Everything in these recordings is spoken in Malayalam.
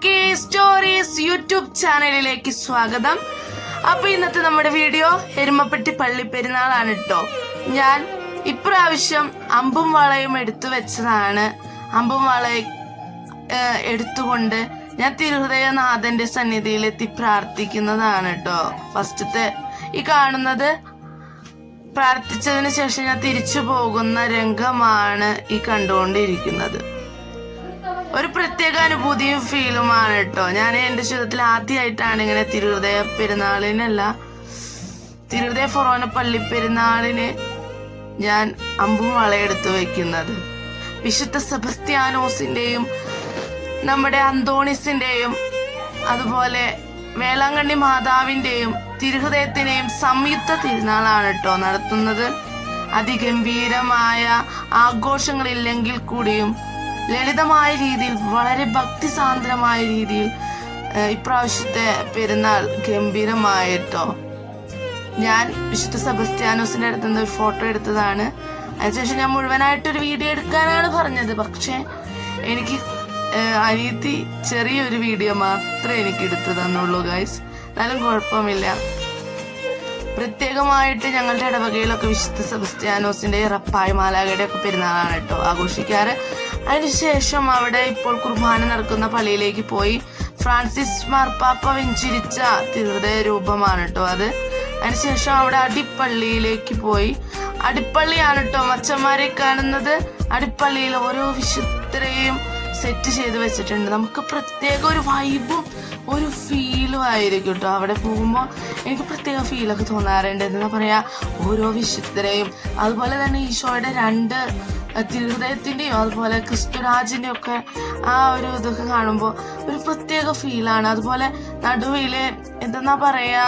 കെ സ്റ്റോറീസ് യൂട്യൂബ് ചാനലിലേക്ക് സ്വാഗതം. അപ്പൊ ഇന്നത്തെ നമ്മുടെ വീഡിയോ എരുമപ്പെട്ടി പള്ളി പെരുന്നാളാണ് കേട്ടോ. ഞാൻ ഇപ്രാവശ്യം അമ്പും വളയും എടുത്തു വെച്ചതാണ്. അമ്പും വളയും എടുത്തുകൊണ്ട് ഞാൻ തിരുഹൃദയനാഥന്റെ സന്നിധിയിലെത്തി പ്രാർത്ഥിക്കുന്നതാണ് കേട്ടോ. ഫസ്റ്റത്തെ ഈ കാണുന്നത് പ്രാർത്ഥിച്ചതിന് ശേഷം ഞാൻ തിരിച്ചു പോകുന്ന രംഗമാണ് ഈ കണ്ടുകൊണ്ടിരിക്കുന്നത്. ഒരു പ്രത്യേക അനുഭൂതിയും ഫീലുമാണ് കേട്ടോ. ഞാൻ എൻ്റെ ജീവിതത്തിൽ ആദ്യമായിട്ടാണ് ഇങ്ങനെ തിരുഹൃദയ പെരുന്നാളിനല്ല, തിരുഹൃദയ ഫൊറോന പള്ളി പെരുന്നാളിന് ഞാൻ അമ്പും വളയെടുത്തു വെക്കുന്നത്. വിശുദ്ധ സെബസ്ത്യാനോസിന്റെയും നമ്മുടെ അന്തോണിസിന്റെയും അതുപോലെ വേളാങ്കണ്ണി മാതാവിന്റെയും തിരുഹൃദയത്തിന്റെയും സംയുക്ത തിരുനാളാണ് കേട്ടോ നടത്തുന്നത്. അതിഗംഭീരമായ ആഘോഷങ്ങളില്ലെങ്കിൽ കൂടിയും ലളിതമായ രീതിയിൽ, വളരെ ഭക്തിസാന്ദ്രമായ രീതിയിൽ ഇപ്രാവശ്യത്തെ പെരുന്നാൾ ഗംഭീരമായിട്ടോ. ഞാൻ വിശുദ്ധ സെബസ്ത്യാനോസിന്റെ അടുത്ത് നിന്ന് ഒരു ഫോട്ടോ എടുത്തതാണ്. അതിനുശേഷം ഞാൻ മുഴുവനായിട്ടൊരു വീഡിയോ എടുക്കാനാണ് പറഞ്ഞത്. പക്ഷെ എനിക്ക് അനിയത്തി ചെറിയൊരു വീഡിയോ മാത്രമേ എനിക്ക് എടുത്തു തന്നുള്ളൂ ഗൈസ്. എന്നാലും കുഴപ്പമില്ല. പ്രത്യേകമായിട്ട് ഞങ്ങളുടെ ഇടവകയിലൊക്കെ വിശുദ്ധ സെബസ്ത്യാനോസിന്റെ റപ്പായ് മാലാഖയുടെ ഒക്കെ പെരുന്നാളാണ് കേട്ടോ ആഘോഷിക്കാറ്. അതിനുശേഷം അവിടെ ഇപ്പോൾ കുർബാന നടക്കുന്ന പള്ളിയിലേക്ക് പോയി ഫ്രാൻസിസ് മാർപ്പാപ്പ വെഞ്ചരിച്ച തിരുഹൃദയ രൂപമാണ് കേട്ടോ അത്. അതിനുശേഷം അവിടെ അടിപ്പള്ളിയിലേക്ക് പോയി. അടിപ്പള്ളിയാണ് കേട്ടോ മച്ചന്മാരെ കാണുന്നത്. അടിപ്പള്ളിയിൽ ഓരോ വിശുദ്ധരെയും സെറ്റ് ചെയ്ത് വെച്ചിട്ടുണ്ട്. നമുക്ക് പ്രത്യേക ഒരു വൈബും ഒരു ഫീലും ആയിരിക്കും കേട്ടോ. അവിടെ പോകുമ്പോൾ എനിക്ക് പ്രത്യേക ഫീലൊക്കെ തോന്നാറുണ്ട്. എന്താ പറയാ, ഓരോ വിശുദ്ധരെയും അതുപോലെ തന്നെ ഈശോയുടെ രണ്ട് തിരുഹൃദയത്തിന്റെയും അതുപോലെ ക്രിസ്തുരാജിന്റെയും ഒക്കെ ആ ഒരു ഇതൊക്കെ കാണുമ്പോൾ ഒരു പ്രത്യേക ഫീലാണ്. അതുപോലെ നടുവില് എന്തെന്നാ പറയാ,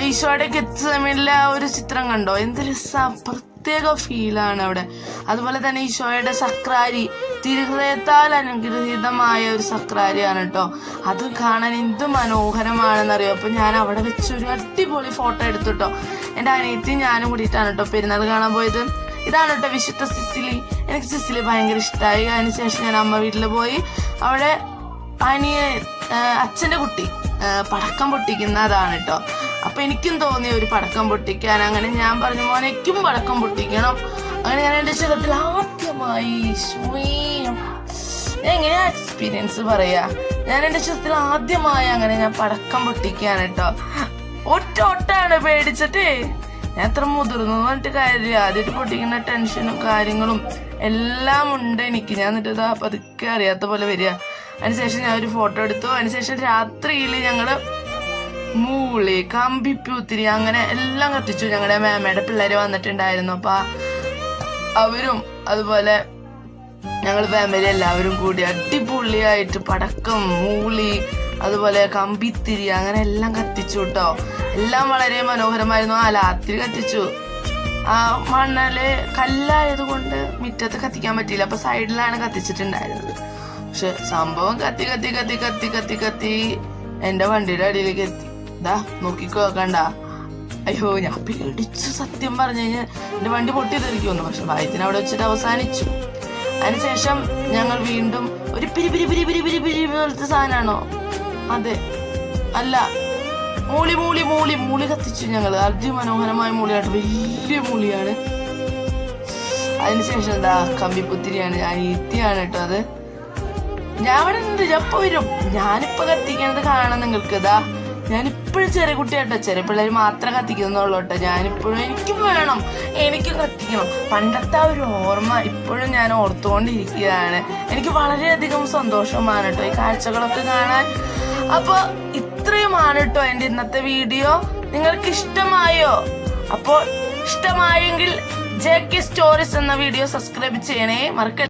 ഈശോയുടെ ഗെത്സമനിലെ ഒരു ചിത്രം കണ്ടോ, എന്ത് രസാ, പ്രത്യേക ഫീലാണ് അവിടെ. അതുപോലെ തന്നെ ഈശോയുടെ സക്രാരി, തിരുഹൃദയത്താൽ അനുഗ്രഹീതമായ ഒരു സക്രാരിയാണ് കേട്ടോ. അത് കാണാൻ എന്ത് മനോഹരമാണെന്നറിയോ. അപ്പൊ ഞാൻ അവിടെ വെച്ചൊരു അടിപൊളി ഫോട്ടോ എടുത്തുട്ടോ. എൻ്റെ അനിയത്തി ഞാനും കൂടിയിട്ടാണ് കേട്ടോ പെരുന്നാൾ കാണാൻ പോയത്. ഇതാണ് കേട്ടോ വിശുദ്ധ സിസിലി. എനിക്ക് സിസിലി ഭയങ്കര ഇഷ്ടമായി. അതിനുശേഷം ഞാൻ അമ്മ വീട്ടിൽ പോയി. അവിടെ അച്ഛൻ്റെ കുട്ടി പടക്കം പൊട്ടിക്കുന്നതാണ് കേട്ടോ. അപ്പൊ എനിക്കും തോന്നി ഒരു പടക്കം പൊട്ടിക്കാൻ. അങ്ങനെ ഞാൻ പറഞ്ഞു, മോനെ എനിക്കും പടക്കം പൊട്ടിക്കണം. അങ്ങനെ ഞാൻ എൻ്റെ ജീവിതത്തിൽ ആദ്യമായി എങ്ങനെയാ എക്സ്പീരിയൻസ് പറയാ, ഞാൻ എൻ്റെ ജീവിതത്തിൽ ആദ്യമായി അങ്ങനെ ഞാൻ പടക്കം പൊട്ടിക്കാണ് കേട്ടോ. ഒറ്റാണ് പേടിച്ചിട്ടേ. ഞാൻ എത്ര മുതിർന്നു പറഞ്ഞിട്ട് കാര്യമില്ല. ആദ്യമായിട്ട് പൊട്ടിക്കുന്ന ടെൻഷനും കാര്യങ്ങളും എല്ലാം ഉണ്ട് എനിക്ക്. ഞാൻ എന്നിട്ട് ഇതാ പതുക്കെ അറിയാത്ത പോലെ വരിക. അതിനുശേഷം ഞാൻ ഒരു ഫോട്ടോ എടുത്തു. അതിനുശേഷം രാത്രിയിൽ ഞങ്ങള് മൂളി, കമ്പിപ്പൂത്തിരി അങ്ങനെ എല്ലാം കത്തിച്ചു. ഞങ്ങളുടെ മേമയുടെ പിള്ളേര് വന്നിട്ടുണ്ടായിരുന്നു. അപ്പൊ അവരും അതുപോലെ ഞങ്ങൾ ഫാമിലി എല്ലാവരും കൂടി അടിപൊളിയായിട്ട് പടക്കം, മൂളി, അതുപോലെ കമ്പിത്തിരി അങ്ങനെ എല്ലാം കത്തിച്ചു കേട്ടോ. എല്ലാം വളരെ മനോഹരമായിരുന്നു. ആ രാത്രി കത്തിച്ചു. ആ മണ്ണല് കല്ലായത് കൊണ്ട് മുറ്റത്ത് കത്തിക്കാൻ പറ്റിയില്ല. അപ്പൊ സൈഡിലാണ് കത്തിച്ചിട്ടുണ്ടായിരുന്നത്. പക്ഷെ സംഭവം കത്തി കത്തി കത്തി കത്തി കത്തി കത്തി എന്റെ വണ്ടിയുടെ അടിയിലേക്ക് എത്തി. ഇതാ നോക്കിക്കോ, കണ്ട. അയ്യോ, ഞാൻ പേടിച്ചു. സത്യം പറഞ്ഞു കഴിഞ്ഞാൽ എന്റെ വണ്ടി പൊട്ടി തെറിക്കുമെന്ന്. പക്ഷെ ഭയത്തിന് അവിടെ വെച്ചിട്ട് അവസാനിച്ചു. അതിനുശേഷം ഞങ്ങൾ വീണ്ടും ഒരു പിരി പിരി പിരി പിരി പിരി പിരി പോലത്തെ സാധനമാണോ, അതെ, അല്ല, മൂളി മൂളി മൂളി മൂളി കത്തിച്ചു ഞങ്ങൾ. അതിമനോഹരമായ മൂളിയാട്ടോ, വലിയ മൂളിയാണ്. അതിനുശേഷം എന്താ കമ്പിപ്പുത്തിരിയാണ്, അനിയത്തിയാണ് കേട്ടോ അത്. ഞാൻ അവിടെ ഉണ്ട്, എപ്പോ വരും. ഞാനിപ്പോ കത്തിക്കണത് കാണാൻ നിങ്ങൾക്ക്. ഇതാ ഞാനിപ്പോഴും ചെറിയ കുട്ടിയാട്ടോ. ചെറിയ പിള്ളേർ മാത്രം കത്തിക്കുന്നുള്ളൂ കേട്ടോ. ഞാനിപ്പോഴും എനിക്കും വേണം, എനിക്ക് കത്തിക്കണം. പണ്ടത്തെ ആ ഒരു ഓർമ്മ ഇപ്പോഴും ഞാൻ ഓർത്തുകൊണ്ടിരിക്കുകയാണ്. എനിക്ക് വളരെയധികം സന്തോഷമാണ് കേട്ടോ ഈ കാഴ്ചകളൊക്കെ കാണാൻ. അപ്പൊ ഇത്രയുമാണ് കേട്ടോ എൻ്റെ ഇന്നത്തെ വീഡിയോ. നിങ്ങൾക്ക് ഇഷ്ടമായോ? അപ്പോൾ ഇഷ്ടമായെങ്കിൽ JK സ്റ്റോറീസ് എന്ന വീഡിയോ സബ്സ്ക്രൈബ് ചെയ്യണേ, മറക്കരുത്.